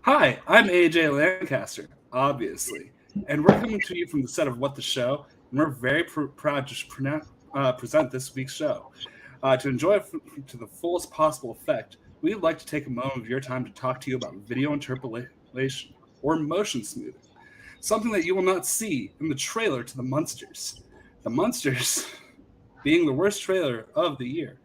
Hi, I'm AJ Lancaster, obviously, and we're coming to you from the set of What the Show, and we're very proud to present this week's show. To enjoy it to the fullest possible effect, we'd like to take a moment of your time to talk to you about video interpolation, or motion smoothing, something that you will not see in the trailer to The Munsters. The Munsters being the worst trailer of the year.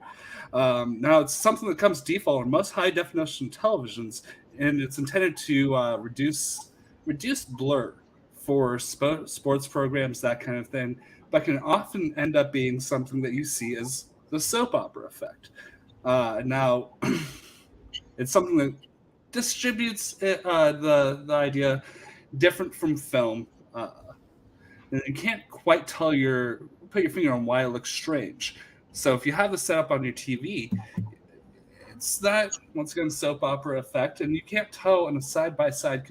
Now, it's something that comes default on most high definition televisions, and it's intended to reduce blur for sports programs, that kind of thing, but can often end up being something that you see as the soap opera effect. Now, it's something that distributes the idea different from film. And you can't quite put your finger on why it looks strange. So if you have this set up on your TV, it's that once again soap opera effect, and you can't tell in a side by side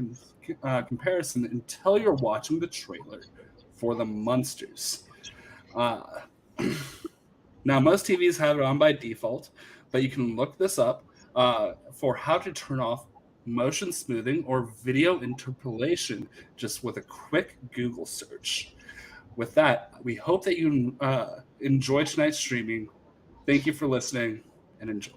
comparison until you're watching the trailer for the Munsters. Uh, Now, most TVs have it on by default, but you can look this up for how to turn off motion smoothing or video interpolation just with a quick Google search. With that, we hope that you enjoy tonight's streaming. Thank you for listening and enjoy.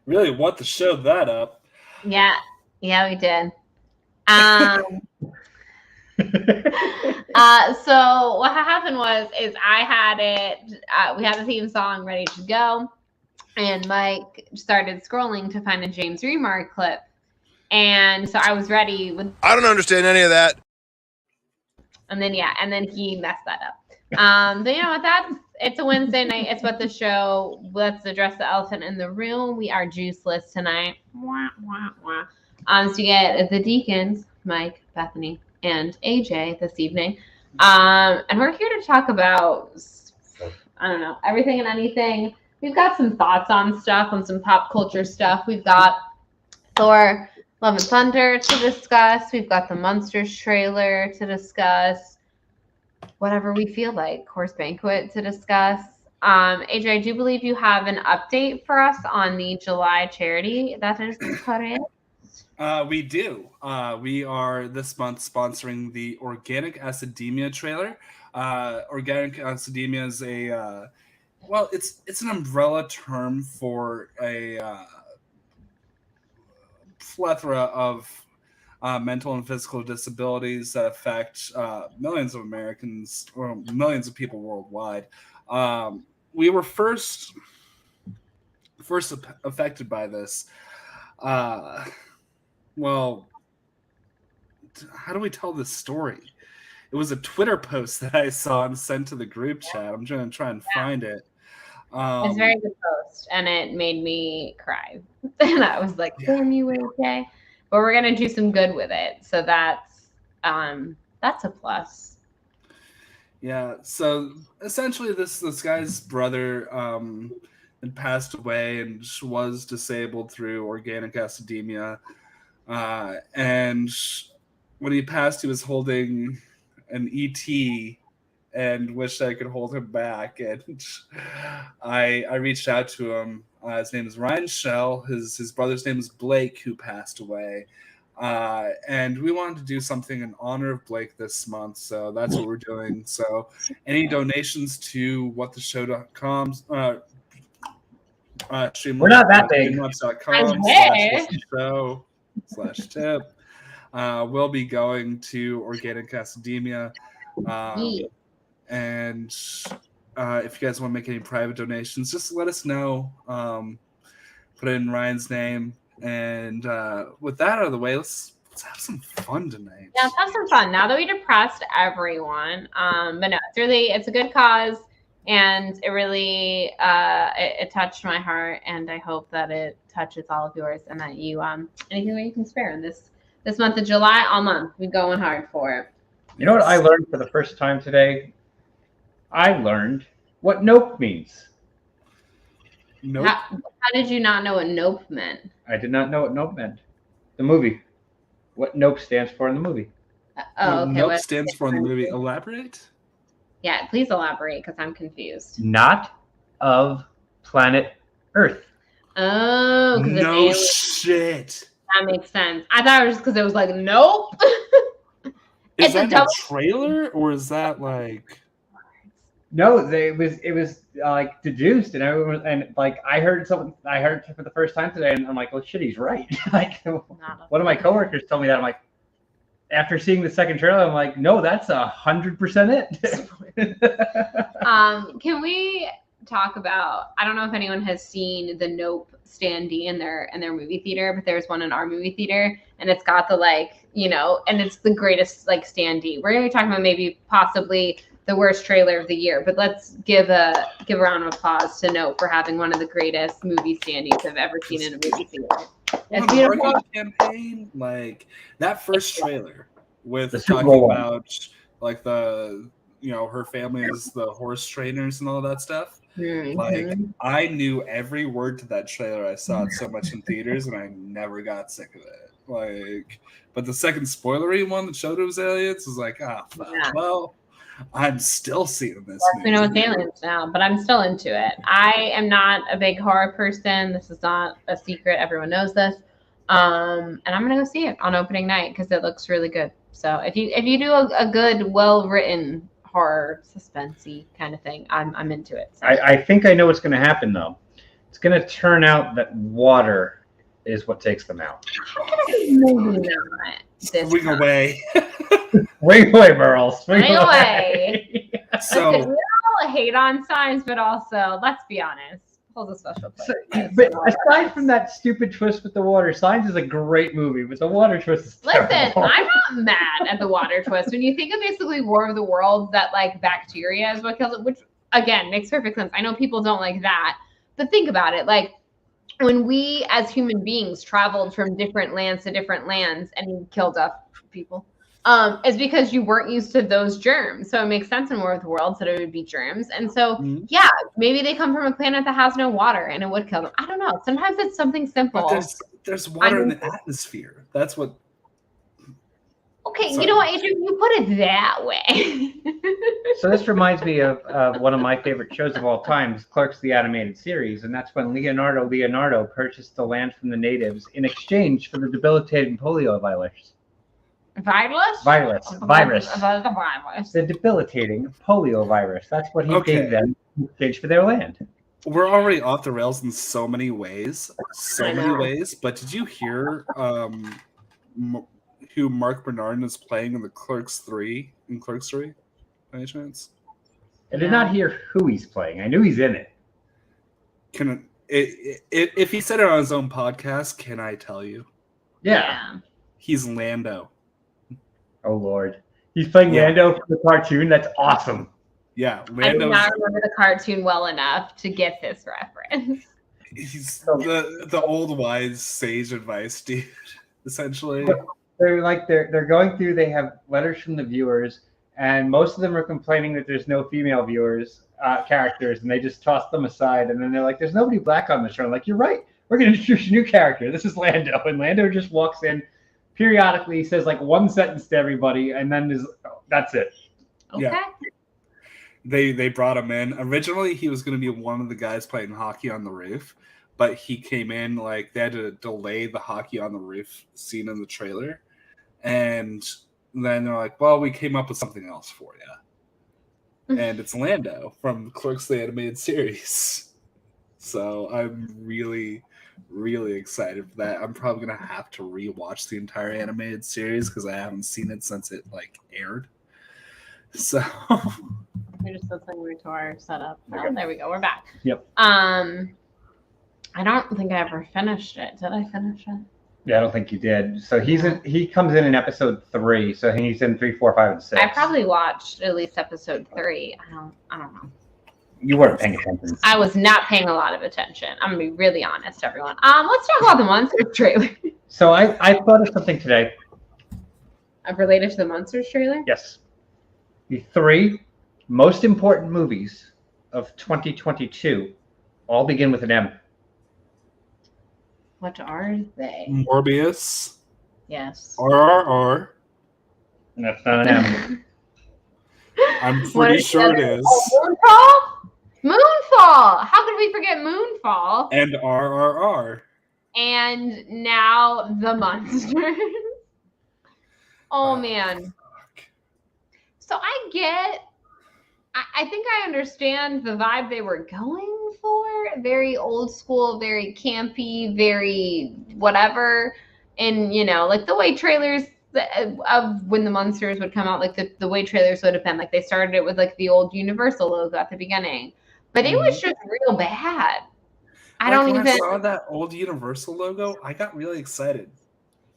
Really want to show that up. Yeah, we did. So what happened is I had it. We had the theme song ready to go, and Mike started scrolling to find a James Remar clip, and so I was ready with. I don't understand any of that. And then he messed that up. But you know what? It's a Wednesday night. It's What the Show. Let's address the elephant in the room. We are juiceless tonight. Wah, wah, wah. So you get the Deacons, Mike, Bethany, and AJ this evening. And we're here to talk about, I don't know, everything and anything. We've got some thoughts on stuff, on some pop culture stuff. We've got Thor, Love and Thunder to discuss. We've got the Munsters trailer to discuss. Whatever we feel like. Horse Banquet to discuss. AJ, I do believe you have an update for us on the July charity that is put in. We do. We are this month sponsoring the Organic Acidemia trailer. Organic Acidemia is it's an umbrella term for a plethora of mental and physical disabilities that affect millions of Americans or millions of people worldwide. We were first affected by this. Well, how do we tell this story? It was a Twitter post that I saw and sent to the group chat. I'm going to try and find it. It's a very good post, and it made me cry. And I was like, damn, you were okay. But we're going to do some good with it. So that's a plus. Yeah. So essentially this guy's brother had passed away and was disabled through organic acidemia. And when he passed, he was holding an ET and wished I could hold him back. And I reached out to him. His name is Ryan Shell. His brother's name is Blake, who passed away. And we wanted to do something in honor of Blake this month, so that's what we're doing. So any donations to whattheshow.com, we're not that big. /show/tip will be going to Organic Acidemia. And if you guys want to make any private donations, just let us know. Put in Ryan's name And with that out of the way, let's have some fun tonight. Yeah, let's have some fun. Now that we depressed everyone, but no, it's a good cause, and it really it touched my heart, and I hope that it touches all of yours, and that you anything that you can spare in this month of July, all month, we're going hard for it. You know what I learned for the first time today? I learned what nope means. Nope. How did you not know what nope meant? I did not know what nope meant. The movie. What nope stands for in the movie. Oh, okay. Nope stands for in the movie. Elaborate? Yeah, please elaborate because I'm confused. Not of planet Earth. Oh, because no shit. That makes sense. I thought it was just because it was like, nope. Is that a trailer or is that like? No, it was like deduced, and everyone, and like I heard it for the first time today, and I'm like, oh shit, he's right. Like one of my coworkers told me that. I'm like, after seeing the second trailer, I'm like, no, that's 100% it. Can we talk about? I don't know if anyone has seen the Nope standee in their movie theater, but there's one in our movie theater, and it's got the and it's the greatest standee. We're gonna be talking about maybe possibly the worst trailer of the year, but let's give a round of applause to Nope for having one of the greatest movie standees I've ever seen in a movie theater. It's beautiful. Campaign, like that first trailer with talking about like the her family is the horse trainers and all that stuff. Mm-hmm. Like I knew every word to that trailer. I saw it so much in theaters, and I never got sick of it. Like, but the second spoilery one that showed it was aliens was like, fuck. Yeah. Well, I'm still seeing this. We know it's aliens now, but I'm still into it. I am not a big horror person. This is not a secret. Everyone knows this. And I'm gonna go see it on opening night because it looks really good. So if you do a good, well written horror suspensey kind of thing, I'm into it. So. I think I know what's gonna happen though. It's gonna turn out that water is what takes them out. Maybe not. Swing away. Swing away, Merle. Swing away. So we all hate on signs, but also, let's be honest, holds a special place. But aside from that stupid twist with the water, Signs is a great movie, but the water twist is terrible. I'm not mad at the water twist. When you think of basically War of the Worlds, that bacteria is what kills it, which again makes perfect sense. I know people don't like that, but think about it, when we as human beings traveled from different lands to different lands and killed off people, is because you weren't used to those germs. So it makes sense in War of the Worlds that it would be germs. And so, yeah, maybe they come from a planet that has no water and it would kill them. I don't know. Sometimes it's something simple. But there's water in the atmosphere. That's what. Okay, sorry. You know what, Adrian? You put it that way. So this reminds me of one of my favorite shows of all time, Clerks, the animated series, and that's when Leonardo purchased the land from the natives in exchange for the debilitating polio virus. Virus. The debilitating polio virus. That's what he gave them in exchange for their land. We're already off the rails in so many ways. But did you hear who Mark Bernardin is playing in the Clerks 3? In Clerks 3, by any chance? I did not hear who he's playing. I knew he's in it. If he said it on his own podcast, can I tell you? Yeah. He's Lando. Oh, Lord. He's playing Lando for the cartoon? That's awesome. Yeah. I do not remember the cartoon well enough to get this reference. He's the old wise sage advice dude, essentially. They're going through, they have letters from the viewers, and most of them are complaining that there's no female characters, and they just toss them aside, and then they're like, there's nobody black on the show. I'm like, you're right. We're going to introduce a new character. This is Lando. And Lando just walks in, periodically says one sentence to everybody, and then that's it. Okay. Yeah. They brought him in. Originally, he was going to be one of the guys playing hockey on the roof, but he came in, they had to delay the hockey on the roof scene in the trailer. And then they're like, well, we came up with something else for you. And it's Lando from Clerks, the animated series. So I'm really, really excited for that. I'm probably going to have to rewatch the entire animated series because I haven't seen it since it aired. So we're just listening to our setup. Oh, there we go. We're back. Yep. I don't think I ever finished it. Did I finish it? Yeah, I don't think you did. So he comes in episode 3. So he's in 3, 4, 5, and 6. I probably watched at least episode 3. I don't know. You weren't paying attention. I was not paying a lot of attention. I'm gonna be really honest, everyone. Let's talk about the Monsters trailer. So I thought of something today. Related to the Monsters trailer? Yes. The 3 most important movies of 2022 all begin with an M. What are they? Morbius. Yes. RRR. And that's not an M. I'm pretty sure it is. Oh, Moonfall? Moonfall! How could we forget Moonfall? And RRR. And now the Monsters. Oh, man. Fuck. So I think I understand the vibe they were going for. Very old school, very campy, very whatever. And, like the way trailers of when the Monsters would come out, like the way trailers would have been. Like they started it with like the old Universal logo at the beginning. But it was just real bad. When I saw that old Universal logo, I got really excited.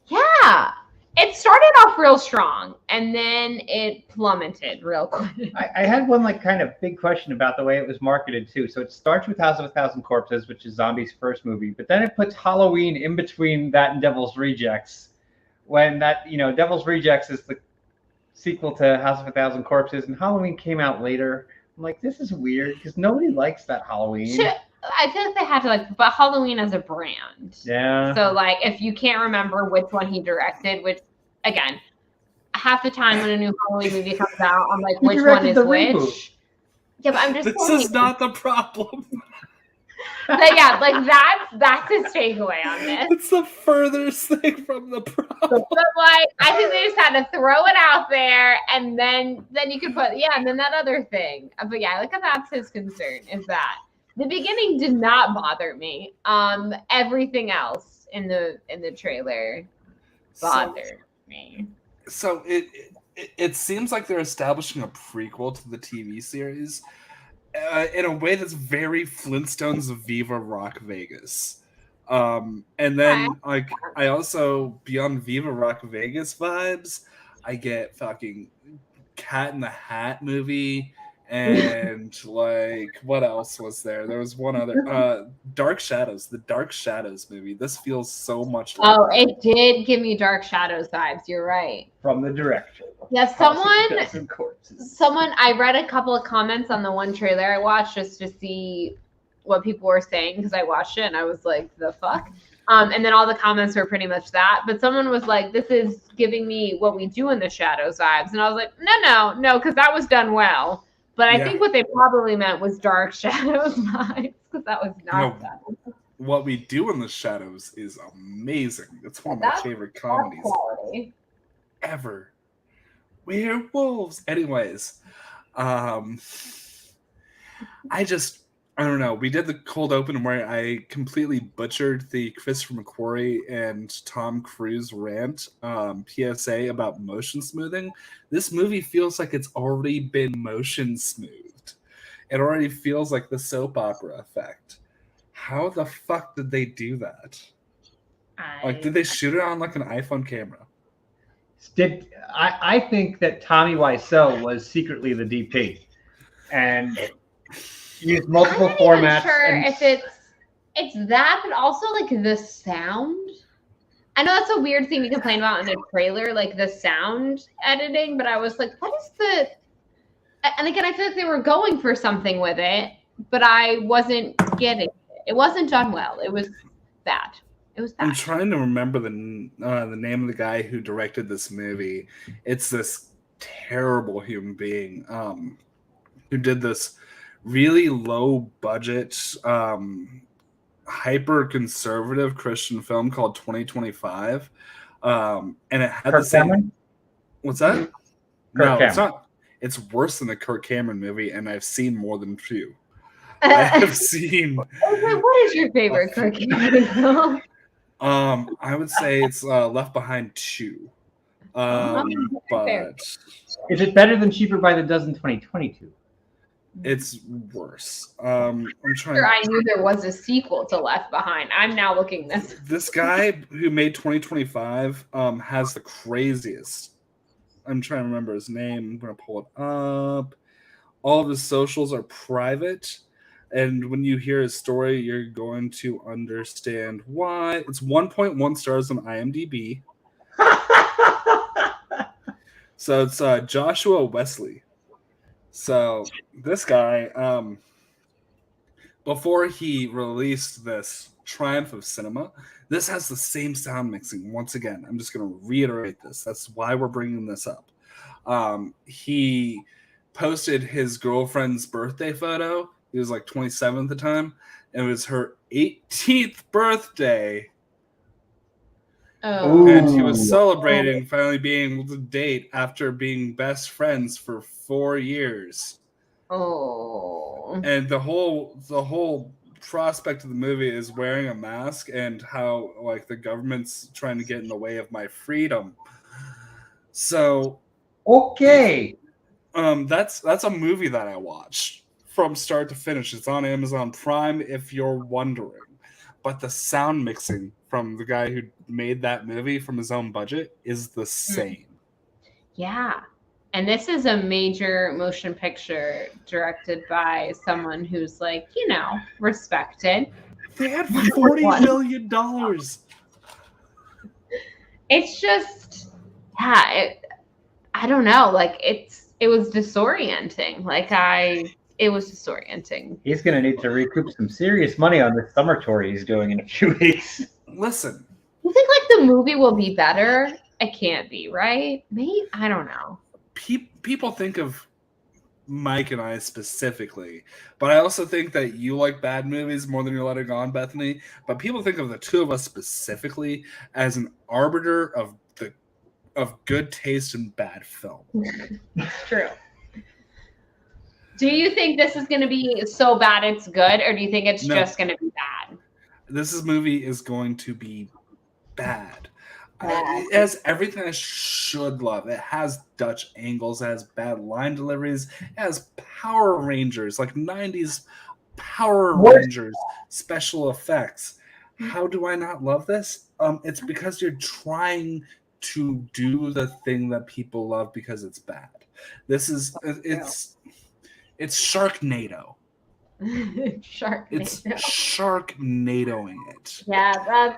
Yeah. It started off real strong, and then it plummeted real quick. I had one kind of big question about the way it was marketed too. So it starts with House of a Thousand Corpses, which is Zombie's first movie, but then it puts Halloween in between that and Devil's Rejects. When that, Devil's Rejects is the sequel to House of a Thousand Corpses, and Halloween came out later. I'm like, this is weird because nobody likes that Halloween. I feel like they have to but Halloween as a brand. Yeah. So if you can't remember which one he directed, which again, half the time when a new Halloween movie comes out, I'm like, which one is which? Reboot. Yeah, but I'm just This is not the problem. That's his takeaway on this. It's the furthest thing from the problem. But I think they just had to throw it out there, and then you could put and then that other thing. But that's his concern is that. The beginning did not bother me. Everything else in the trailer bothered me. So it seems like they're establishing a prequel to the TV series in a way that's very Flintstones Viva Rock Vegas. And then I also beyond Viva Rock Vegas vibes, I get fucking Cat in the Hat movie. And what else was there? There was one other Dark Shadows, the Dark Shadows movie. This feels so much like it did give me Dark Shadows vibes. You're right. From the director. Yeah, someone I read a couple of comments on the one trailer I watched just to see what people were saying because I watched it and I was like, the fuck? And then all the comments were pretty much that. But someone was like, this is giving me What We Do in the Shadows vibes. And I was like, no, because that was done well. But I think what they probably meant was Dark Shadows vibes, because that was not done. What We Do in the Shadows is amazing. It's one of my favorite comedies ever. Werewolves. Anyways, I don't know. We did the cold open where I completely butchered the Christopher McQuarrie and Tom Cruise rant PSA about motion smoothing. This movie feels like it's already been motion smoothed. It already feels like the soap opera effect. How the fuck did they do that? Did they shoot it on an iPhone camera? I think that Tommy Wiseau was secretly the DP and used multiple formats. I'm not sure if it's that, but also the sound. I know that's a weird thing to complain about in a trailer, the sound editing, but I was like, what is the... And again, I feel like they were going for something with it, but I wasn't getting it. It wasn't done well. It was bad. It was bad. I'm trying to remember the name of the guy who directed this movie. It's this terrible human being who did this really low budget hyper conservative Christian film called 2025, and it had Kirk the same. Cameron? What's that? Kirk It's Cameron. not. It's worse than the Kirk Cameron movie, and I've seen more than two. I have seen. What is your favorite Kirk Cameron film? I would say it's Left Behind 2. But Is it better than Cheaper by the Dozen 2022? It's worse. I'm trying. I knew there was a sequel to Left Behind. I'm now looking this. This guy who made 2025 has the craziest. I'm trying to remember his name. I'm gonna pull it up. All of his socials are private, and when you hear his story, you're going to understand why. It's 1.1 stars on IMDb. So it's Joshua Wesley. So this guy, before he released this Triumph of Cinema, this has the same sound mixing. Once again, I'm just going to reiterate this. That's why we're bringing this up. He posted his girlfriend's birthday photo. He was like 27 at the time, and it was her 18th birthday. Oh. And he was celebrating finally being able to date after being best friends for 4 years. Oh. And the whole prospect of the movie is wearing a mask and how like the government's trying to get in the way of my freedom. So Okay. that's a movie that I watched from start to finish. It's on Amazon Prime if you're wondering. But the sound mixing from the guy who made that movie from his own budget is the same. Yeah. And this is a major motion picture directed by someone who's like, respected. They had $40 million. It's just, yeah, I don't know. Like it was disorienting. It was disorienting. He's going to need to recoup some serious money on this summer tour he's doing in a few weeks. Listen. You think like the movie will be better? It can't be, right? Maybe, I don't know. People think of Mike and I specifically, but I also think that you like bad movies more than you're letting on, Bethany. But people think of the two of us specifically as an arbiter of good taste in bad film. True. Do you think this is going to be so bad it's good, or do you think it's just going to be bad? This movie is going to be bad. It has everything I should love. It has Dutch angles. It has bad line deliveries. It has Power Rangers, like 90s Power Rangers special effects. How do I not love this? It's because you're trying to do the thing that people love because it's bad. It's Sharknado. Sharknado. It's Sharknadoing it. Yeah,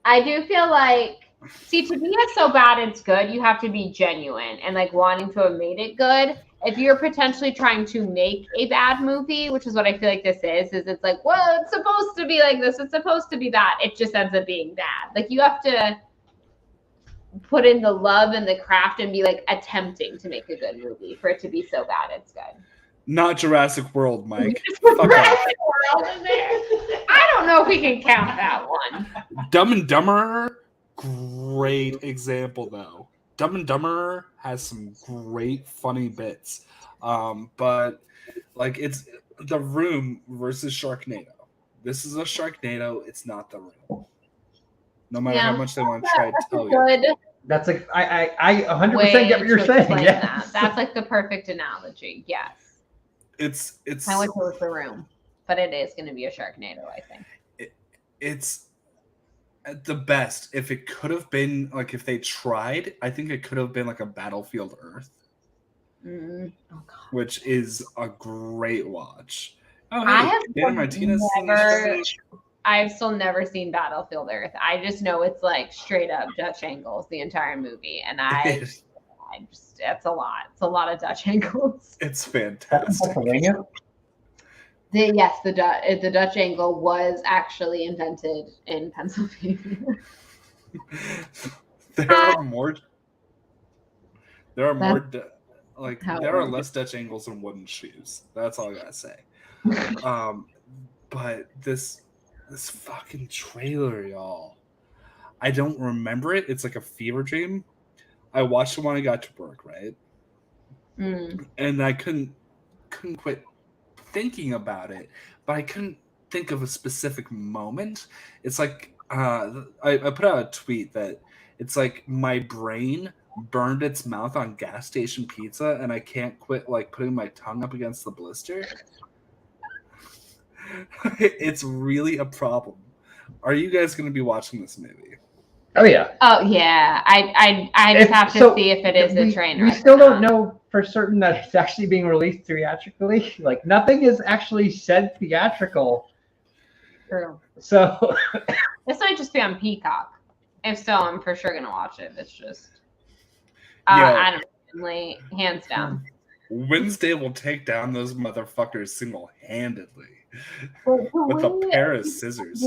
I do feel like, see, to be it so bad it's good, you have to be genuine and like wanting to have made it good. If you're potentially trying to make a bad movie, which is what I feel like this is it's like, well, it's supposed to be like this, it's supposed to be that. It just ends up being bad. Like you have to put in the love and the craft and be like attempting to make a good movie for it to be so bad it's good. Not Jurassic World, Mike. Jurassic World in there. I don't know if we can count that one. Dumb and Dumber, great example though. Dumb and Dumber has some great funny bits, but like it's The Room versus Sharknado. This is a Sharknado. It's not The Room. No matter how much they want to try to tell you. That's like I 100% get what you're saying. Yeah, that's like the perfect analogy. Yes. It's. I wish it was The Room, but it is going to be a Sharknado, I think. It's at the best. If it could have been like if they tried, I think it could have been like a Battlefield Earth, which is a great watch. Oh, hey, I've still never seen Battlefield Earth. I just know it's like straight up Dutch angles the entire movie, and it's a lot. It's a lot of Dutch angles. It's fantastic. Yes, the Dutch angle was actually invented in Pennsylvania. There are less Dutch angles than wooden shoes. That's all I gotta say. But this fucking trailer, y'all. I don't remember it. It's like a fever dream. I watched it when I got to work, right? And I couldn't quit thinking about it, but I couldn't think of a specific moment. It's like I put out a tweet that it's like my brain burned its mouth on gas station pizza, and I can't quit like putting my tongue up against the blister. It's really a problem. Are you guys going to be watching this movie? Oh yeah. Oh yeah, I just have to see if it is a train wreck. We still don't know for certain that it's actually being released theatrically. Like nothing is actually said theatrical. True. So This might just be on Peacock. If so, I'm for sure gonna watch it. It's just Adam Family, hands down. Wednesday will take down those motherfuckers single-handedly with a pair of scissors.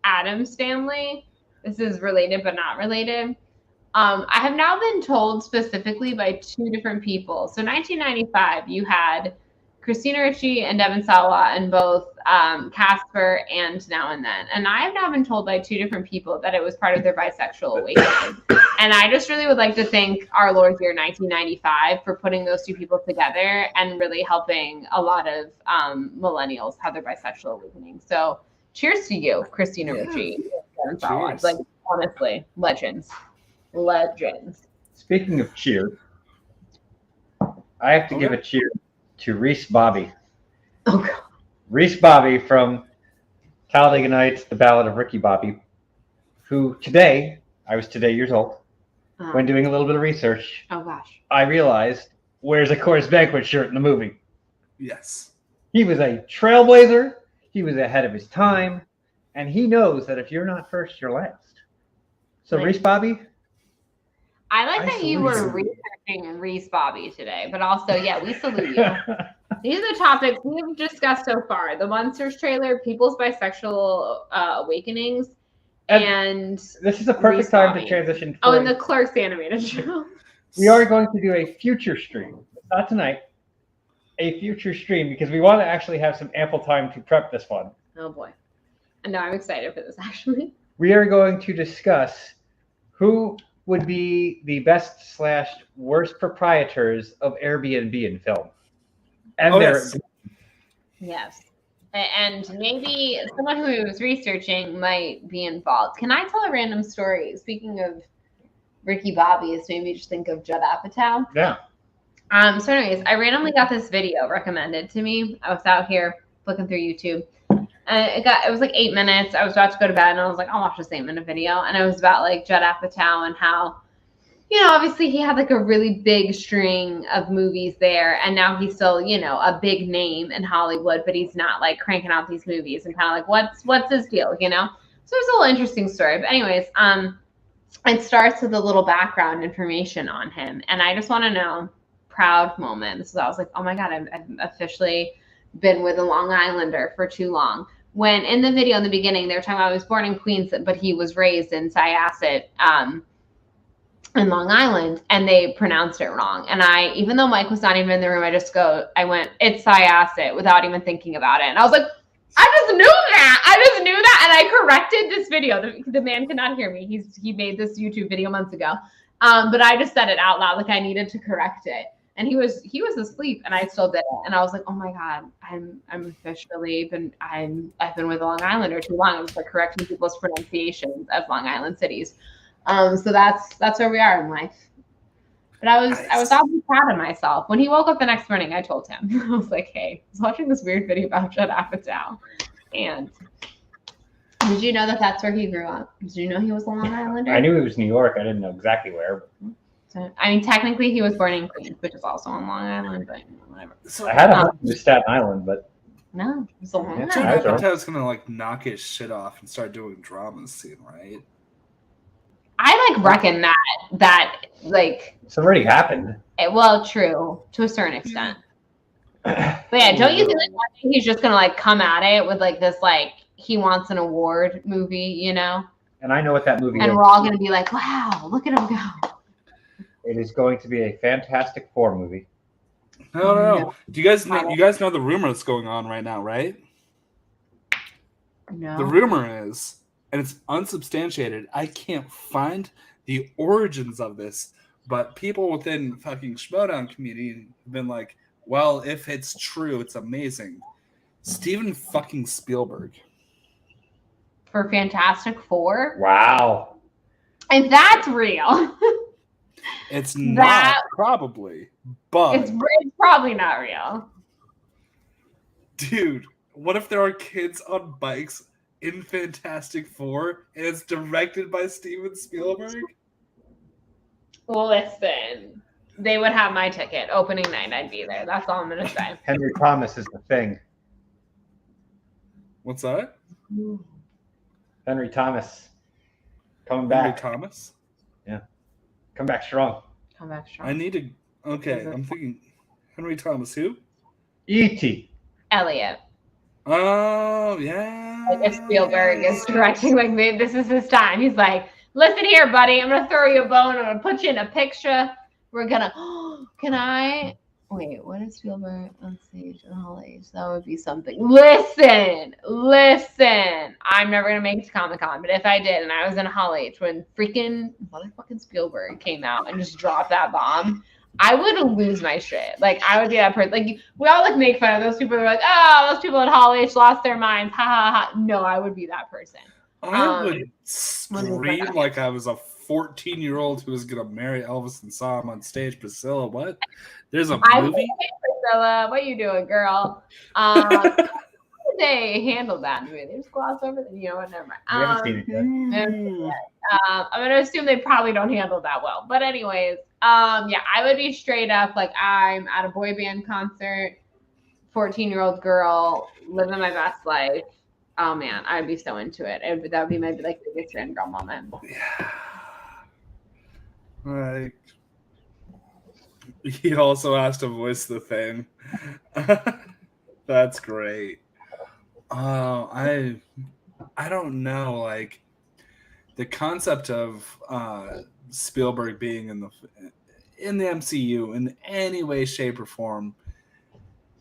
Adam's Family. This is related but not related. I have now been told specifically by two different people. So 1995, you had Christina Ricci and Devon Sawa in both Casper and Now and Then. And I have now been told by two different people that it was part of their bisexual awakening. And I just really would like to thank our Lord here, 1995, for putting those two people together and really helping a lot of millennials have their bisexual awakening. So cheers to you, Christina Ricci. Cheers. Like, honestly, legends. speaking of cheer, I have to give a cheer to Reese Bobby. Oh God. Reese Bobby from Talladega Nights, The Ballad of Ricky Bobby, who I was today years old. When doing a little bit of research, Oh gosh. I realized where's a Coors Banquet shirt in the movie. Yes. He was a trailblazer. He was ahead of his time. And he knows that if you're not first, you're last. So Right. Reese Bobby. I like that you were salute researching Reese Bobby today, but also, yeah, we salute you. These are the topics we've discussed so far: the Monsters trailer, people's bisexual awakenings, and This is a perfect Reese time Bobby. to transition. and the Clerks animated show. We are going to do a future stream. Not tonight. A future stream because we want to actually have some ample time to prep this one. Oh boy. And now I'm excited for this, actually. We are going to discuss who would be the best / worst proprietors of Airbnb in film. And Yes. And maybe someone who was researching might be involved. Can I tell a random story? Speaking of Ricky Bobby, it's made me just think of Judd Apatow. Yeah. So anyways, I randomly got this video recommended to me. I was out here looking through YouTube. And it was like 8 minutes. I was about to go to bed and I was like, I'll watch this 8-minute video. And it was about like Judd Apatow and how, obviously he had like a really big string of movies there. And now he's still, a big name in Hollywood, but he's not like cranking out these movies and kind of like, what's his deal, So it's a little interesting story. But anyways, it starts with a little background information on him. And I just want to know, proud moment. So I was like, oh my God, I've officially been with a Long Islander for too long. When in the video in the beginning, they were talking about he was born in Queens, but he was raised in Syosset in Long Island, and they pronounced it wrong. And even though Mike was not even in the room, I went, it's Syosset without even thinking about it. And I was like, I just knew that. And I corrected this video. The man could not hear me. He made this YouTube video months ago. But I just said it out loud, like I needed to correct it. And he was asleep, and I still did it. And I was like, oh my God, I'm officially I've been with a Long Islander too long. I was like correcting people's pronunciations of Long Island cities. So that's where we are in life. But I was obviously proud of myself. When he woke up the next morning, I told him, I was like, hey, I was watching this weird video about Judd Apatow. And did you know that that's where he grew up? Did you know he was a Long Islander? I knew he was New York. I didn't know exactly where. So, technically he was born in Queens, which is also on Long Island, but whatever. So I had him to Staten Island, but no, it's a Long Island. Judd That's right. Apatow's gonna like knock his shit off and start doing drama scene, right? I reckon that it's already happened. well, true to a certain extent. But yeah, don't you think like one day he's just gonna come at it with this he wants an award movie, And I know what that movie and is. we're all gonna be like, wow, look at him go. It is going to be a Fantastic Four movie. No. Do you guys know the rumor that's going on right now, right? No. The rumor is, and it's unsubstantiated, I can't find the origins of this, but people within fucking Schmodown community have been like, well, if it's true, it's amazing. Steven fucking Spielberg. For Fantastic Four? Wow. And that's real. It's not, probably, but it's probably not real. Dude, what if there are kids on bikes in Fantastic Four and it's directed by Steven Spielberg? Listen, they would have my ticket. Opening night, I'd be there. That's all I'm going to say. Henry Thomas is the thing. What's that? Henry Thomas. Coming Henry back. Thomas? Yeah. Come back strong. Come back strong. I need to... Okay, I'm thinking... Henry Thomas, who? E.T. Elliot. Oh, yeah. Like if Spielberg is directing, like maybe this is his time. He's like, listen here, buddy. I'm going to throw you a bone. I'm going to put you in a picture. We're going to... Can I... Wait, what is Spielberg on stage in Hall H? That would be something. Listen. I'm never gonna make it to Comic-Con, but if I did and I was in Hall H when freaking motherfucking Spielberg came out and just dropped that bomb, I would lose my shit. Like I would be that person. Like we all like make fun of those people who are like, oh, those people at Hall H lost their minds. Ha ha ha. No, I would be that person. I would scream like I was a 14-year-old who was gonna marry Elvis and saw him on stage. Priscilla, what? There's a movie? Priscilla, what you doing, girl? They handled that movie. They just glossed over it. You know what? Never mind. We haven't seen it yet. I'm gonna assume they probably don't handle that well. But anyways, yeah, I would be straight up like I'm at a boy band concert, 14-year-old girl, living my best life. Oh man, I'd be so into it. That would be my like biggest fangirl moment. Yeah. Like, he also has to voice the thing. That's great. I don't know. Like the concept of Spielberg being in the MCU in any way, shape, or form,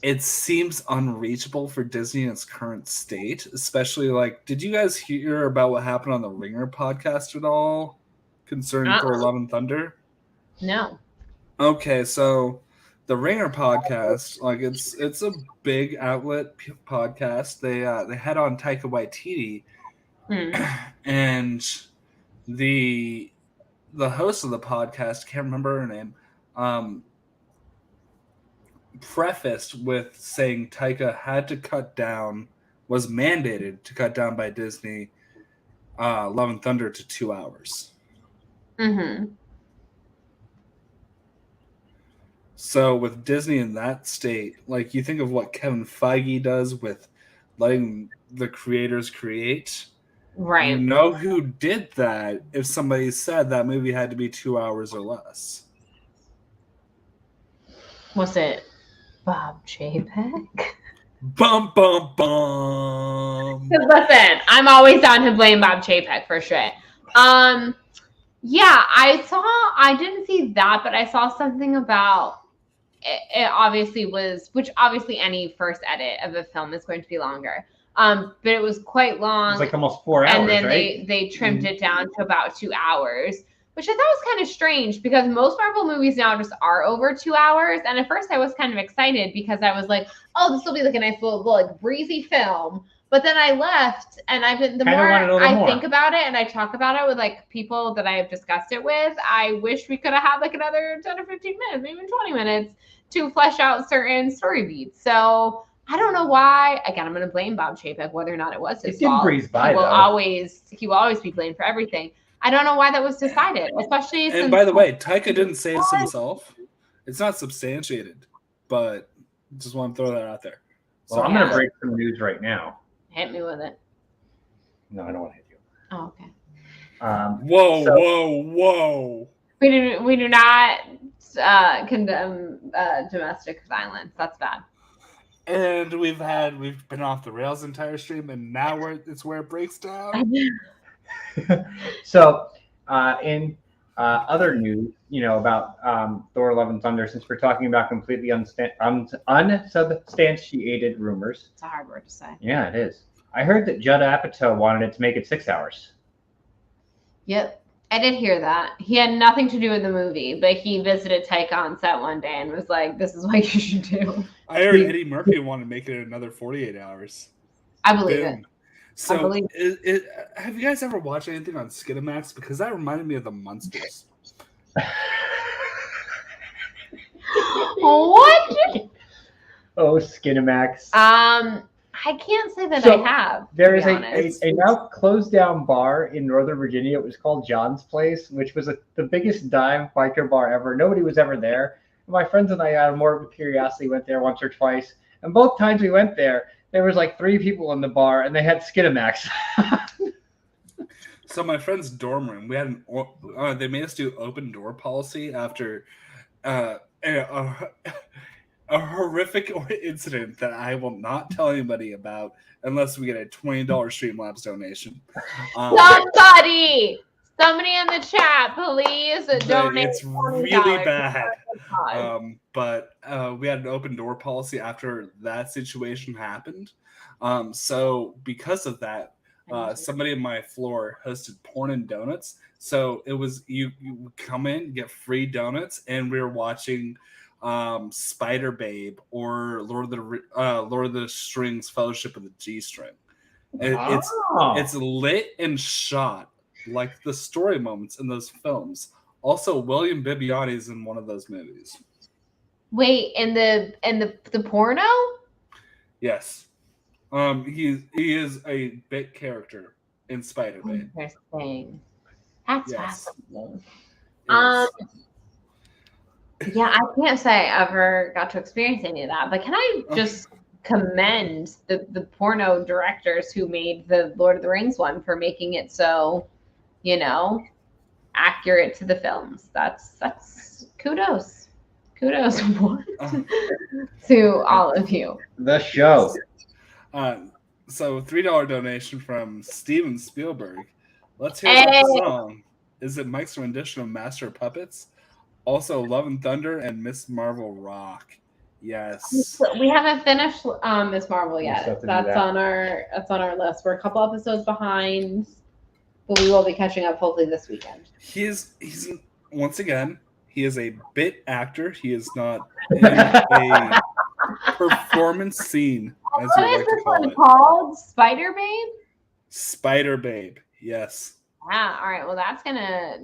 it seems unreachable for Disney in its current state. Especially like, did you guys hear about what happened on the Ringer podcast at all concerning Thor: Love and Thunder? No. Okay, so the Ringer podcast, like it's a big outlet podcast. They had on Taika Waititi, and the host of the podcast, can't remember her name, prefaced with saying Taika was mandated to cut down by Disney Love and Thunder to 2 hours. Mm-hmm. So with Disney in that state, like you think of what Kevin Feige does with letting the creators create. Right. You know who did that if somebody said that movie had to be 2 hours or less? Was it Bob Chapek? Bum, bum, bum. Listen, I'm always down to blame Bob Chapek for shit. Yeah, I didn't see that, but I saw something about it obviously was, which obviously any first edit of a film is going to be longer. But it was quite long. It was like almost 4 hours, and then right? they trimmed it down to about 2 hours, which I thought was kind of strange because most Marvel movies now just are over 2 hours. And at first I was kind of excited because I was like, oh, this will be like a nice little like breezy film. But then I left, and the more I think about it and I talk about it with like people that I have discussed it with, I wish we could have had like another 10 or 15 minutes, maybe even 20 minutes to flesh out certain story beats. So I don't know why. Again, I'm going to blame Bob Chapek, whether or not it was his fault. Breeze by, he will always be blamed for everything. I don't know why that was decided, especially. And by the way, Taika didn't say this himself. It's not substantiated, but just want to throw that out there. Well, I'm going to break some news right now. Hit me with it. No, I don't want to hit you. Oh, okay. Whoa. We do not condemn domestic violence. That's bad. And we've been off the rails entire stream, and now it's where it breaks down. So, in other news, about Thor: Love and Thunder, since we're talking about completely unsubstantiated rumors. It's a hard word to say. Yeah, it is. I heard that Judd Apatow wanted it to make it 6 hours. Yep, I did hear that. He had nothing to do with the movie, but he visited Taika on set one day and was like, "This is what you should do." I heard Eddie Murphy wanted to make it another 48 hours. I believe it. So, have you guys ever watched anything on Skinamax? Because that reminded me of the Munsters. What? Oh, Skinamax. I can't say that So, I have. There to is be a honest. now closed down bar in Northern Virginia. It was called John's Place, which was the biggest dive biker bar ever. Nobody was ever there. My friends and I, out of more of a curiosity, went there once or twice. And both times we went there was like 3 people in the bar, and they had Skinamax. So my friend's dorm room, we had they made us do open door policy after a horrific incident that I will not tell anybody about unless we get a $20 Streamlabs donation. Somebody in the chat, please donate. It's really $20. bad. But we had an open door policy after that situation happened. So because of that, somebody on my floor hosted porn and donuts. So it was you come in, get free donuts, and we were watching Spider Babe or Lord of the Strings, Fellowship of the G String. It's lit and shot like the story moments in those films. Also, William Bibiani is in one of those movies. Wait, in the porno? Yes. He is a bit character in Spider Babe. Interesting. That's Yes. fascinating. Yes. Yeah, I can't say I ever got to experience any of that, but can I just commend the porno directors who made the Lord of the Rings one for making it so, accurate to the films. That's kudos to all of you. The show. So $3 donation from Steven Spielberg. Let's hear about the song. Is it Mike's rendition of Master of Puppets? Also, Love and Thunder and Miss Marvel Rock. Yes. We haven't finished Miss Marvel yet. That's on our list. We're a couple episodes behind, but we will be catching up hopefully this weekend. He's once again, he is a bit actor. He is not in a performance scene, as What we is like to this call one it. called? Spider Babe? Spider Babe. Yes. Yeah, all right. Well, that's gonna.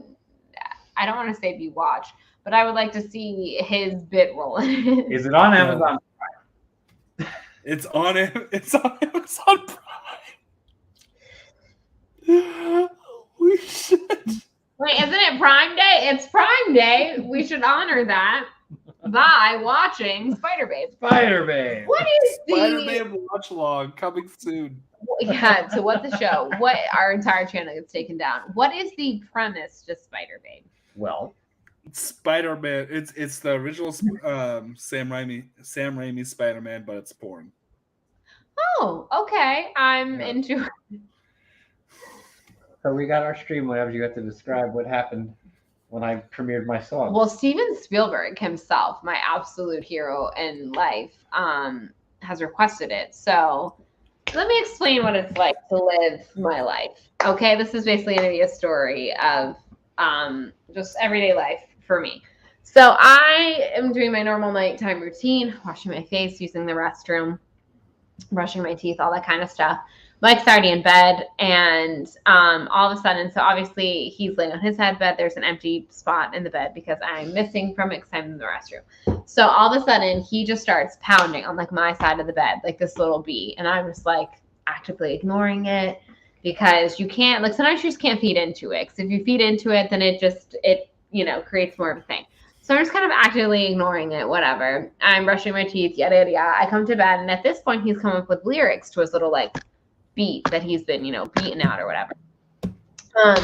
I don't want to say be watched, but I would like to see his bit roll in it. Is it on Amazon? It's on Amazon Prime. We should. Wait, isn't it Prime Day? It's Prime Day. We should honor that by watching Spider Babe. Spider Babe. What is Spider Babe watch along coming soon. Yeah, to what the show? What our entire channel gets taken down. What is the premise to Spider Babe? Well, Spider-Man. It's the original Sam Raimi Spider-Man, but it's porn. Oh, okay. I'm into it. so we got our Streamlabs. You have to describe what happened when I premiered my song. Well, Steven Spielberg himself, my absolute hero in life, has requested it. So let me explain what it's like to live my life. Okay, this is basically going to be a story of just everyday life for me. So I am doing my normal nighttime routine, washing my face, using the restroom, brushing my teeth, all that kind of stuff. Mike's already in bed, and all of a sudden, so obviously he's laying on his head bed. There's an empty spot in the bed because I'm missing from it because I'm in the restroom. So all of a sudden, he just starts pounding on like my side of the bed, like this little bee, and I'm just like actively ignoring it because you can't, like sometimes you just can't feed into it. Because if you feed into it, then it creates more of a thing. So I'm just kind of actively ignoring it, whatever. I'm brushing my teeth, yada, yada, yada. I come to bed, and at this point, he's come up with lyrics to his little, like, beat that he's been, beaten out or whatever. So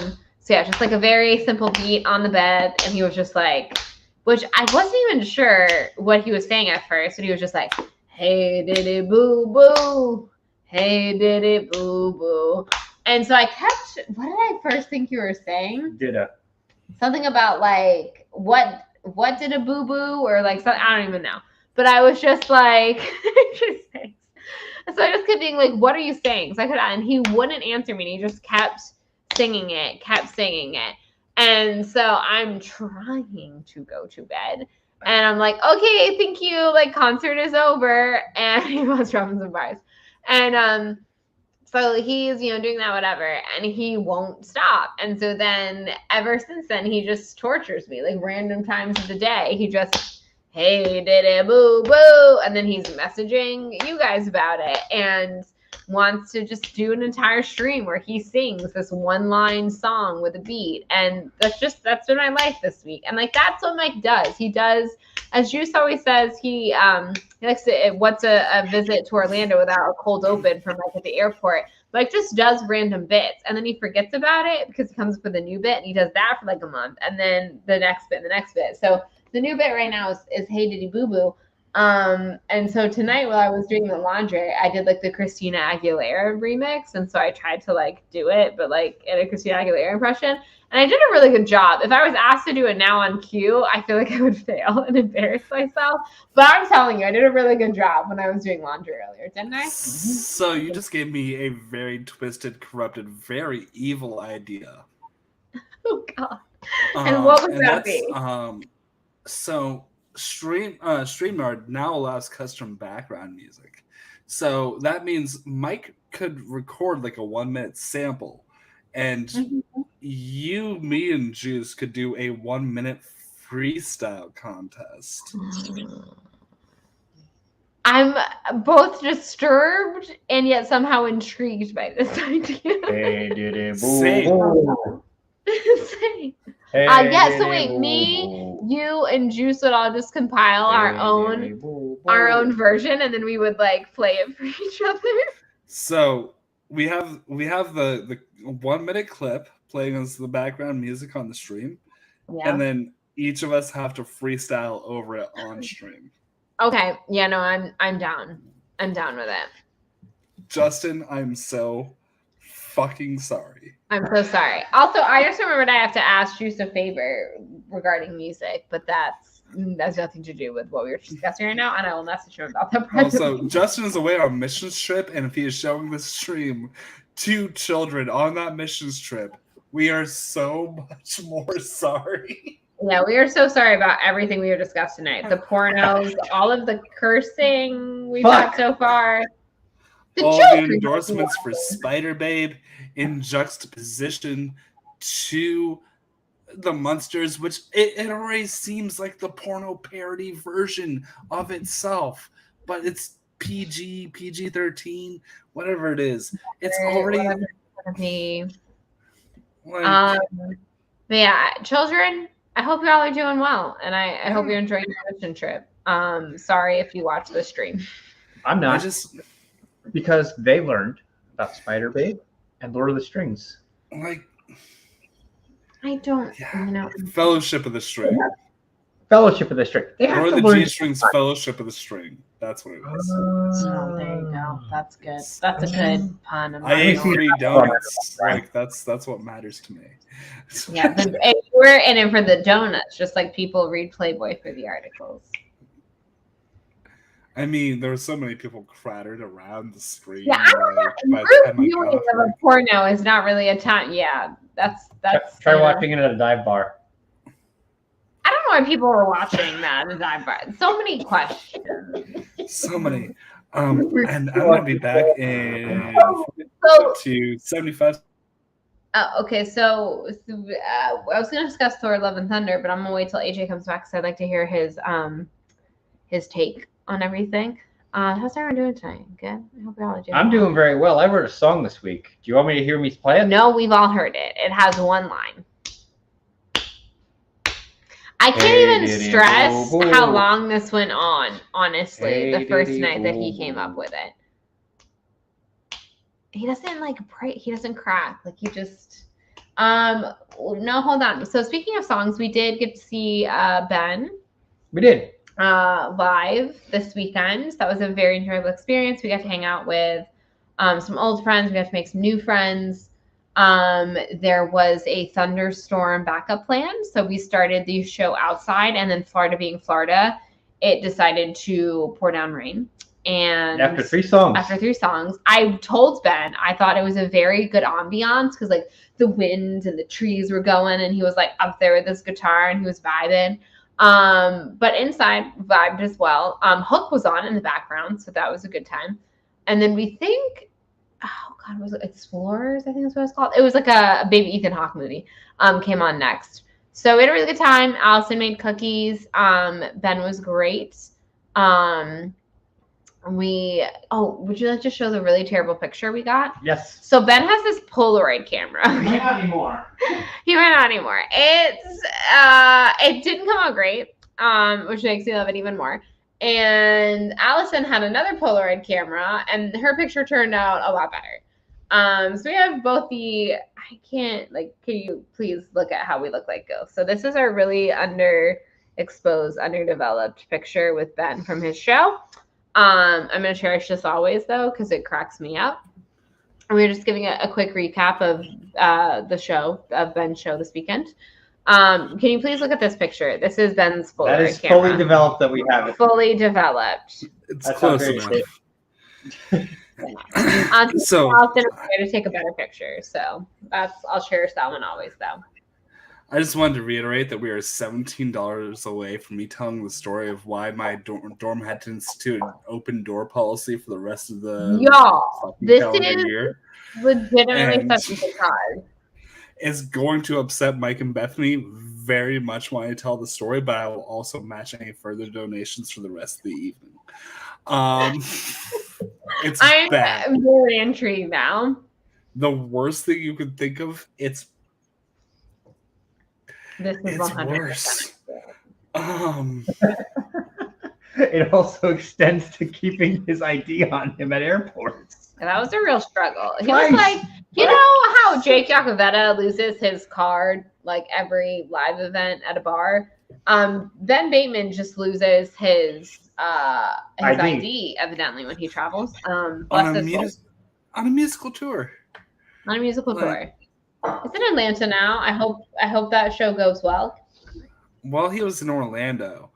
yeah, just like a very simple beat on the bed, and he was just like, which I wasn't even sure what he was saying at first, but he was just like, hey, diddy boo boo, hey, diddy boo boo. And so I kept, what did I first think you were saying? Something about like, what did a boo boo, or like something, I don't even know. But I was just like, so I just kept being like, what are you saying? So I could, and he wouldn't answer me. And he just kept singing it. And so I'm trying to go to bed. And I'm like, okay, thank you. Like, concert is over. And he was dropping some bars. And so he's, doing that, whatever. And he won't stop. And so then ever since then, he just tortures me. Like, random times of the day, he just hey, did it, boo, boo. And then he's messaging you guys about it and wants to just do an entire stream where he sings this one-line song with a beat. And that's been my life this week. And like, that's what Mike does. He does, as Juice always says, he likes to, what's a visit to Orlando without a cold open from Mike at the airport. Mike just does random bits and then he forgets about it because he comes up with a new bit and he does that for like a month and then the next bit. So the new bit right now is Hey Diddy Boo Boo. And so tonight while I was doing the laundry, I did like the Christina Aguilera remix. And so I tried to like do it, but like in a Christina Aguilera impression. And I did a really good job. If I was asked to do it now on cue, I feel like I would fail and embarrass myself. But I'm telling you, I did a really good job when I was doing laundry earlier, didn't I? So you just gave me a very twisted, corrupted, very evil idea. Oh God! And what would that be? So StreamYard now allows custom background music. So that means Mike could record like a 1-minute sample, and you, me, and Juice could do a 1-minute freestyle contest. I'm both disturbed and yet somehow intrigued by this idea. Hey, diddy, boo, Same. boo. Same. Hey, Yeah, so diddy, wait, boo, me, boo. you, and Juice would all just compile our Diddy, boo, boo. own version, and then we would like play it for each other. So we have the 1-minute clip playing as the background music on the stream, and then each of us have to freestyle over it on stream. Okay. Yeah, no, I'm down. I'm down with it. Justin, I'm so fucking sorry. I'm so sorry. Also, I just remembered I have to ask Juice a favor regarding music, but that's nothing to do with what we were discussing right now, and I will message him about that. Also, Justin is away on a missions trip, and if he is showing this stream to children on that missions trip, we are so much more sorry. Yeah, we are so sorry about everything we have discussed tonight. The pornos, all of the cursing we've had so far. All the endorsements for Spider Babe in juxtaposition to the Munsters, which it already seems like the porno parody version of itself, but it's PG-13, whatever it is. It's already but yeah, children, I hope y'all are doing well, and I hope you're enjoying your mission trip. Sorry if you watch the stream. I'm not. Because they learned about Spider Babe and Lord of the Strings. Like, I don't, Fellowship of the String. Fellowship of the String. Or the G-Strings Fellowship of the String. That's what it was. Oh, there you go. That's good. That's a good pun. I ate free donuts. Like, that's what matters to me. Yeah, we're in it for the donuts, just like people read Playboy for the articles. I mean, there were so many people crowded around the screen. Yeah, I don't know. Viewing of a porno is not really a time. Yeah, that's. Try watching it at a dive bar. I don't know why people were watching that at a dive bar. So many questions. So many. And I'm gonna be back in to 75. Okay, so I was gonna discuss Thor: Love and Thunder, but I'm gonna wait till AJ comes back because I'd like to hear his take on everything. How's everyone doing tonight? Good. I hope you're all doing. I'm doing very well. I wrote a song this week. Do you want me to hear me play it? No, we've all heard it. It has one line. I can't even stress how long this went on, honestly, the first night that he came up with it. He doesn't like pray, he doesn't crack. Like he just no, hold on. So speaking of songs, we did get to see Ben. We did. Live this weekend. That was a very enjoyable experience. We got to hang out with some old friends. We got to make some new friends. There was a thunderstorm backup plan, so we started the show outside, and then Florida being Florida, it decided to pour down rain. And after three songs, I told Ben I thought it was a very good ambiance because like the wind and the trees were going, and he was like up there with his guitar and he was vibing. But inside vibed as well. Hook was on in the background, so that was a good time. And then we think, oh God, was it Explorers? I think that's what it's called. It was like a baby Ethan Hawke movie. Came on next. So we had a really good time. Allison made cookies. Ben was great. Would you like to show the really terrible picture we got? Yes. So Ben has this Polaroid camera. Not anymore. He might not anymore. It didn't come out great, which makes me love it even more. And Allison had another Polaroid camera, and her picture turned out a lot better. So we have both can you please look at how we look like ghosts? So this is our really underexposed, underdeveloped picture with Ben from his show. I'm going to cherish this always, though, because it cracks me up. And we're just giving a quick recap of the show, of Ben's show this weekend. Can you please look at this picture? This is Ben's Polaroid camera. That is fully developed that we have it. Fully developed. It's That's close not very enough. So I'll to take a better picture. So I'll cherish that one always, though. I just wanted to reiterate that we are $17 away from me telling the story of why my dorm had to institute an open door policy for the rest of the this calendar is year. Legitimately And such a surprise. It's going to upset Mike and Bethany very much when I tell the story, but I will also match any further donations for the rest of the evening. It's bad. I'm very intrigued now. The worst thing you could think of, it's This is 100%. worse. It also extends to keeping his ID on him at airports. That was a real struggle. He Twice. was like, you know how Jake Yacovetta loses his card like every live event at a bar? Ben Bateman just loses his ID evidently when he travels. on a musical tour. On a musical tour. It's in Atlanta now. I hope that show goes well. While he was in Orlando,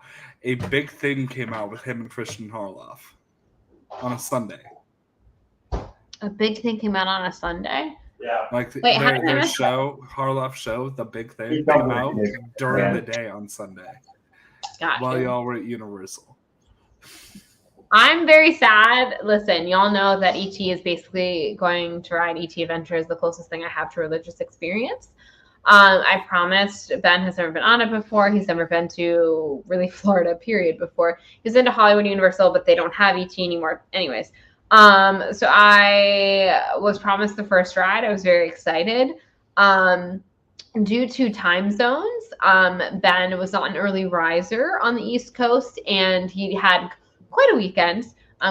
a big thing came out with him and Christian Harloff on a Sunday. A big thing came out on a Sunday? Yeah. Like Wait, how did I their miss show, Harloff show, the big thing He came doubled out it. during Yeah. the day on Sunday Gotcha. while y'all were at Universal. I'm very sad. Listen, y'all know that ET is basically going to ride ET Adventures, the closest thing I have to religious experience. I promised Ben has never been on it before. He's never been to really Florida, period, before. He's into Hollywood Universal, but they don't have ET anymore. Anyways, so I was promised the first ride. I was very excited. Due to time zones, Ben was not an early riser on the East Coast, and he had quite a weekend,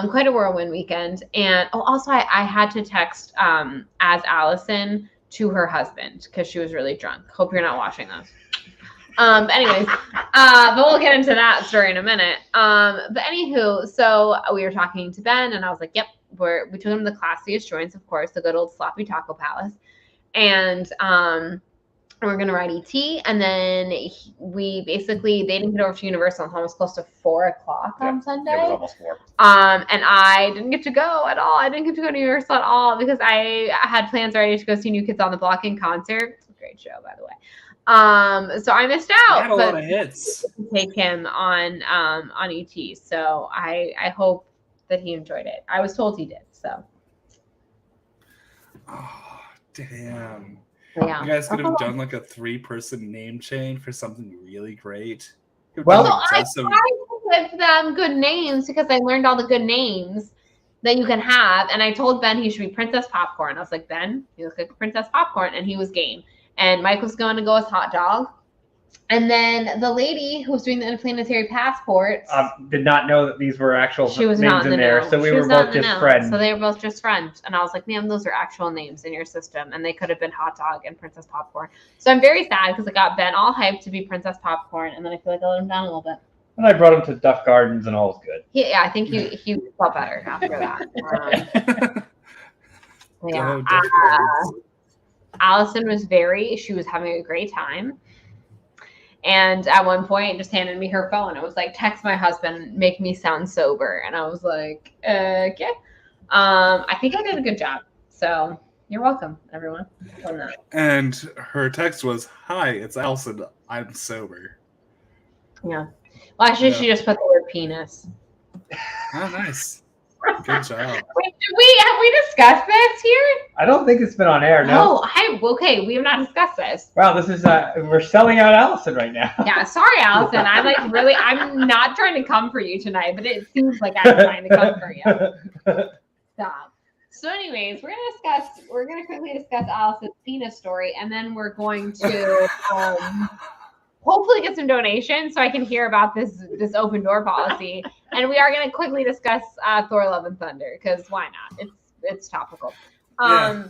quite a whirlwind weekend. And also I had to text as Allison to her husband because she was really drunk. Hope you're not watching those. Anyways, but we'll get into that story in a minute. But anywho, so we were talking to Ben, and I was like, yep, we took him to the classiest joints, of course, the good old Sloppy Taco Palace. And we're going to ride ET. And then they didn't get over to Universal until almost close to 4:00 on Sunday. It was almost 4. And I didn't get to go at all. I didn't get to go to Universal at all because I had plans already to go see New Kids on the Block in concert. Great show, by the way. So I missed out. Had a lot of hits. Take him on ET. So I hope that he enjoyed it. I was told he did. So. Oh, damn. Yeah. You guys could have done like a 3-person name chain for something really great. Well, I tried to give them good names because I learned all the good names that you can have. And I told Ben he should be Princess Popcorn. I was like, Ben, you look like Princess Popcorn. And he was game. And Mike was going to go with Hot Dog. And then the lady who was doing the interplanetary passports did not know that these were actual she was names not in the there. know. So we She were was not both in the just know. friends. So they were both just friends. And I was like, ma'am, those are actual names in your system. And they could have been Hot Dog and Princess Popcorn. So I'm very sad because I got Ben all hyped to be Princess Popcorn. And then I feel like I let him down a little bit. And I brought him to Duff Gardens and all was good. Yeah, I think he felt better after that. Yeah. Allison was she was having a great time. And at one point, just handed me her phone. It was like, text my husband, make me sound sober. And I was like, okay. I think I did a good job. So you're welcome, everyone. And her text was, hi, it's Allison. I'm sober. Yeah. Well, actually, she just put the word penis. Oh, nice. Good job. Wait, have we discussed this here? I don't think it's been on air. No. Okay. We have not discussed this. Wow, this is we're selling out Allison right now. Yeah, sorry, Allison. I'm not trying to come for you tonight, but it seems like I'm trying to come for you. Stop. So, anyways, we're gonna quickly discuss Allison's penis story, and then we're going to hopefully get some donations so I can hear about this open door policy. And we are gonna quickly discuss Thor: Love and Thunder, because why not? It's topical. But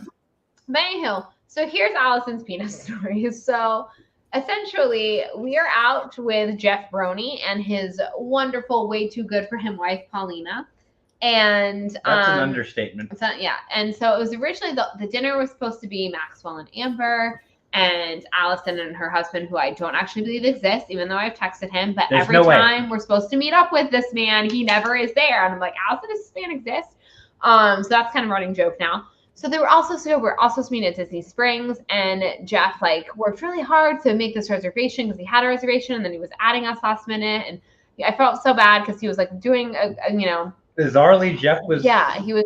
anyhow, so here's Allison's penis story. So essentially, we are out with Jeff Brony and his wonderful, way too good for him wife, Paulina. And that's an understatement. So, yeah. And so it was originally the dinner was supposed to be Maxwell and Amber and Allison and her husband, who I don't actually believe exists, even though I've texted him. But There's every no time we're supposed to meet up with this man, he never is there. And I'm like, Allison, does this man exist? So that's kind of a running joke now. So we're also supposed to meet at Disney Springs, and Jeff worked really hard to make this reservation because he had a reservation, and then he was adding us last minute, and I felt so bad because he was doing bizarrely, Jeff was he was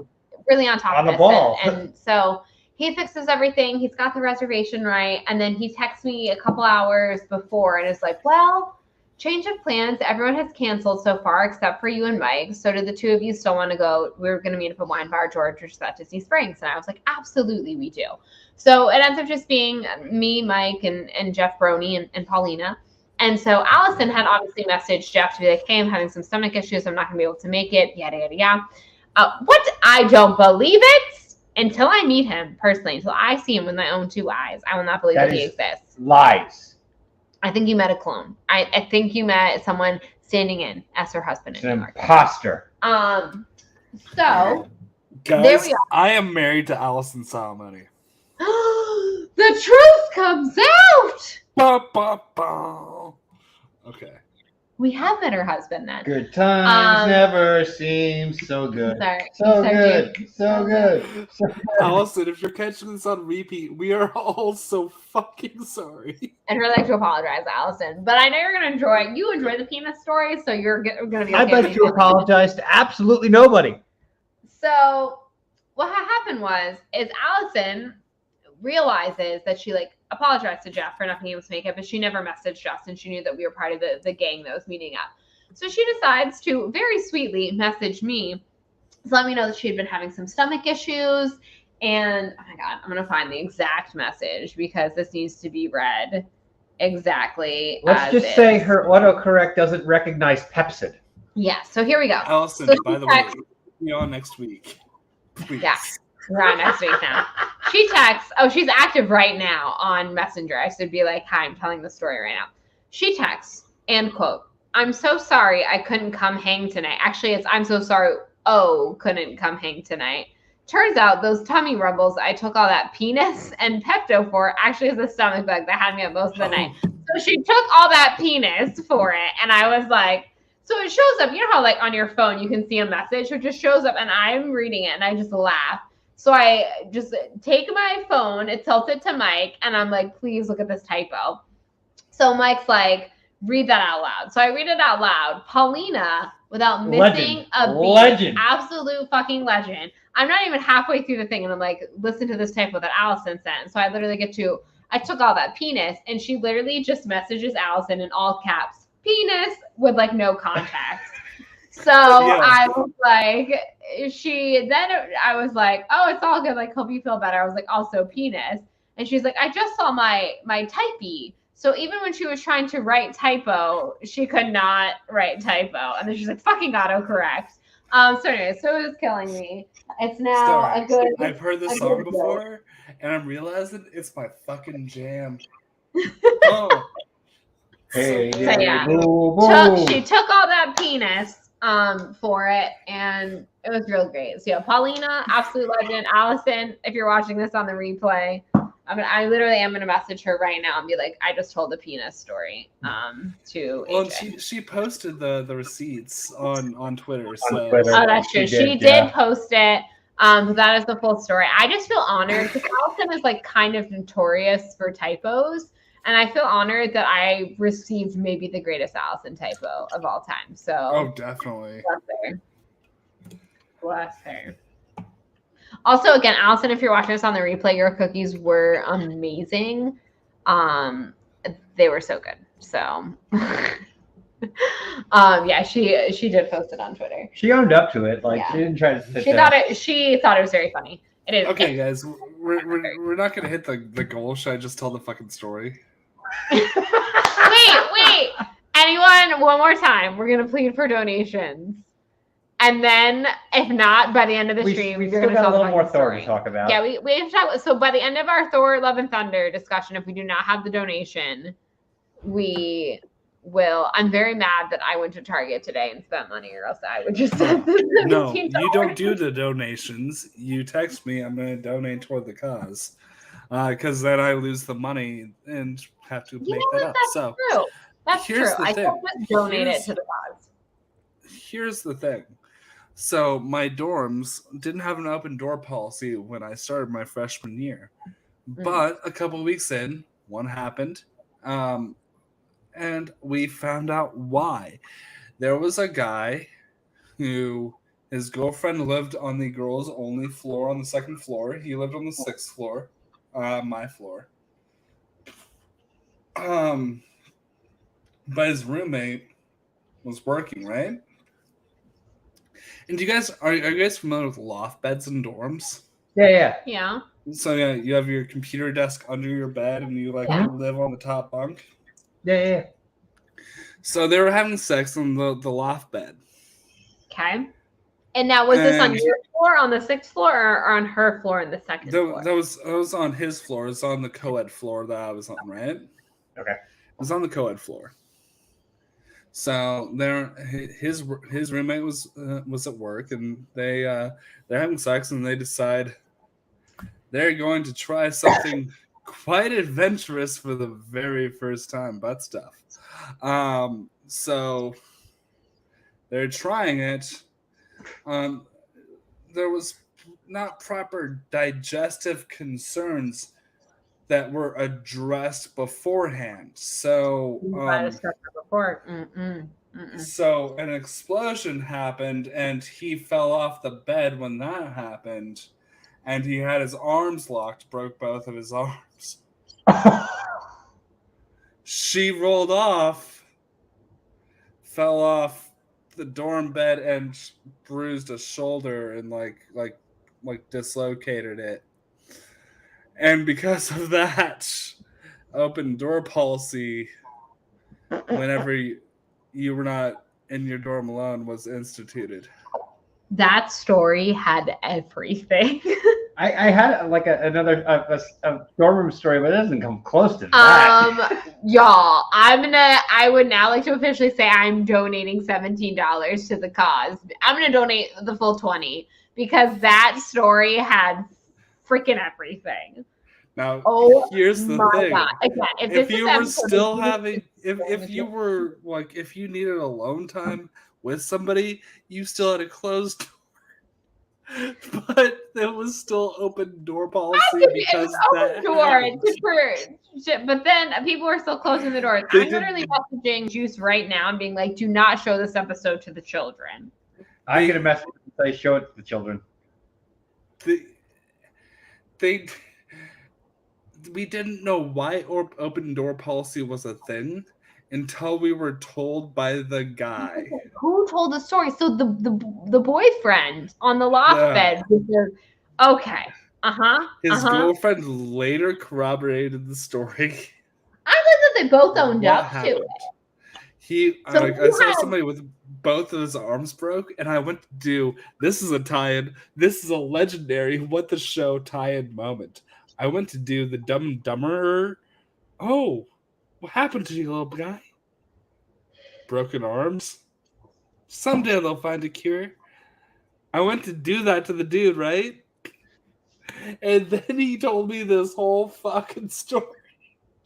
really on top on of the ball, and so he fixes everything. He's got the reservation right, and then he texts me a couple hours before and is like, well, change of plans. Everyone has canceled so far except for you and Mike. So do the two of you still want to go? We're going to meet up at Wine Bar George, which is at Disney Springs. And I was like, absolutely, we do. So it ends up just being me, Mike, and Jeff Brony and Paulina. And so Allison had obviously messaged Jeff to be like, hey, I'm having some stomach issues. I'm not going to be able to make it. Yada, yada, yada. What? I don't believe it until I meet him personally, until I see him with my own two eyes. I will not believe that he exists. Lies. I think you met a clone. I think you met someone standing in as her husband. It's an imposter. So guys, there we are. I am married to Allison Salomone. The truth comes out. Ba, ba, ba. Okay. We have met her husband then. Good times never seem so good. Sorry. So good. Allison, if you're catching this on repeat, we are all so fucking sorry. And I'd like to apologize, Allison. But I know you're going to enjoy it. You enjoy the penis story, so you're going to be okay. I'd like to apologize to absolutely nobody. So what happened is Allison realizes that she apologized to Jeff for not being able to make it, but she never messaged Justin. She knew that we were part of the gang that was meeting up. So she decides to very sweetly message me to let me know that she had been having some stomach issues. And oh my God, I'm going to find the exact message because this needs to be read exactly. Let's just say her autocorrect doesn't recognize Pepsid. Yeah. So here we go. Allison, so by the way, we'll be on next week. Please. Yeah. We're on next week now. She texts. Oh, she's active right now on Messenger. I should be like, hi, I'm telling the story right now. She texts and quote, I'm so sorry I couldn't come hang tonight. Actually, it's I'm so sorry. Oh, couldn't come hang tonight. Turns out those tummy rumbles I took all that penis and Pepto for actually is a stomach bug that had me up most of the night. So she took all that penis for it. And I was like, so it shows up. You know how on your phone you can see a message? It just shows up and I'm reading it and I just laugh. So I just take my phone, tilt it to Mike, and I'm like, please look at this typo. So Mike's like, read that out loud. So I read it out loud. Paulina, without missing a beat, absolute fucking legend. I'm not even halfway through the thing, and I'm like, listen to this typo that Allison sent. So I literally get to, I took all that penis, and she literally just messages Allison in all caps, penis, with no context. So yeah. I was like, I was like, oh, it's all good. Hope you feel better. I was like, also penis. And she's like, I just saw my typey. So even when she was trying to write typo, she could not write typo. And then she's like, fucking autocorrect. So anyway, so it was killing me. It's now a good. I've heard this song before, and I'm realizing it's my fucking jam. Oh. Hey, so yeah. She took all that penis for it, and it was real great. So yeah, Paulina, absolute legend. Allison, if you're watching this on the replay, I literally am gonna message her right now and be like, I just told the penis story to AJ. Well, she posted the receipts on Twitter. So. Oh, that's true. She did post it. That is the full story. I just feel honored because Allison is kind of notorious for typos. And I feel honored that I received maybe the greatest Allison typo of all time. So oh, definitely. Bless her. Also, again, Allison, if you're watching this on the replay, your cookies were amazing. They were so good. So, yeah, she did post it on Twitter. She owned up to it. Like Yeah. she didn't try to sit She there. thought it was very funny. It is. Okay, guys, we're not gonna hit the goal. Should I just tell the fucking story? Wait. Anyone, one more time. We're gonna plead for donations. And then, if not, by the end of the stream, we you're still going to got tell a little the more fucking Thor story. to talk about. Yeah, we have to talk. So by the end of our Thor Love and Thunder discussion, if we do not have the donation, we will. I'm very mad that I went to Target today and spent money, or else I would just have the No, $17. you don't do the donations. You text me. I'm going to donate toward the cause, because then I lose the money and have to make that up. So True. That's here's true. the I thing. don't just donate it to the cause. Here's the thing. So my dorms didn't have an open door policy when I started my freshman year, but a couple of weeks in, one happened, and we found out why. There was a guy who his girlfriend lived on the girls' only floor on the second floor. He lived on the sixth floor, my floor. But his roommate was working, right? And are you guys familiar with loft beds in dorms? Yeah. Yeah. So yeah, you have your computer desk under your bed, and you live on the top bunk. Yeah. So they were having sex on the loft bed. Okay. And now, was this on your floor, on the sixth floor, or on her floor in the second floor? That was on his floor. It was on the co-ed floor that I was on, right? Okay. It was on the co-ed floor. So his roommate was at work, and they're having sex, and they decide they're going to try something quite adventurous for the very first time, butt stuff. So they're trying it. There was not proper digestive concerns that were addressed beforehand. So so an explosion happened, and he fell off the bed when that happened, and he had his arms locked, broke both of his arms. She rolled off, fell off the dorm bed, and bruised a shoulder and like dislocated it. And because of that, open door policy, whenever you were not in your dorm alone, was instituted. That story had everything. I had like another dorm room story, but it doesn't come close to that. Y'all, I would now like to officially say I'm donating $17 to the cause. I'm gonna donate the full 20 because that story had freaking everything. Now, here's the thing. God. Again, if you were still having, if you were like, if you needed alone time with somebody, you still had a closed door. But there was still open door policy because that door. But then people were still closing the doors. I'm literally messaging Juice right now and being like, "Do not show this episode to the children." I get a message and say, "Show it to the children." We didn't know why open door policy was a thing until we were told by the guy. Who told the story? So the boyfriend on the loft bed. Okay. His girlfriend later corroborated the story. I thought that they both owned up to it. I saw somebody with both of his arms broke, and I went to do, this is a tie-in. This is a legendary What the Show tie-in moment. I went to do the Dumb and Dumber. Oh, what happened to you, little guy? Broken arms? Someday they'll find a cure. I went to do that to the dude, right? And then he told me this whole fucking story.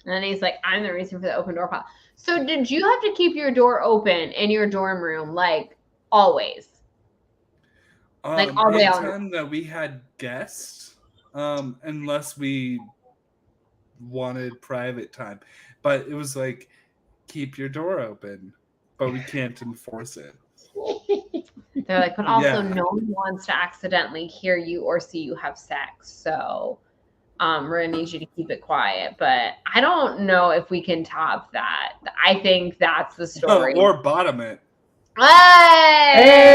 And then he's like, I'm the reason for the open door policy. So did you have to keep your door open in your dorm room, like, always? Like, all day time that we had guests, unless we wanted private time. But it was like, keep your door open, but we can't enforce it. They're like, but also Yeah. no one wants to accidentally hear you or see you have sex. So we're gonna need you to keep it quiet. But I don't know if we can top that. I think that's the story. Or bottom it. Hey!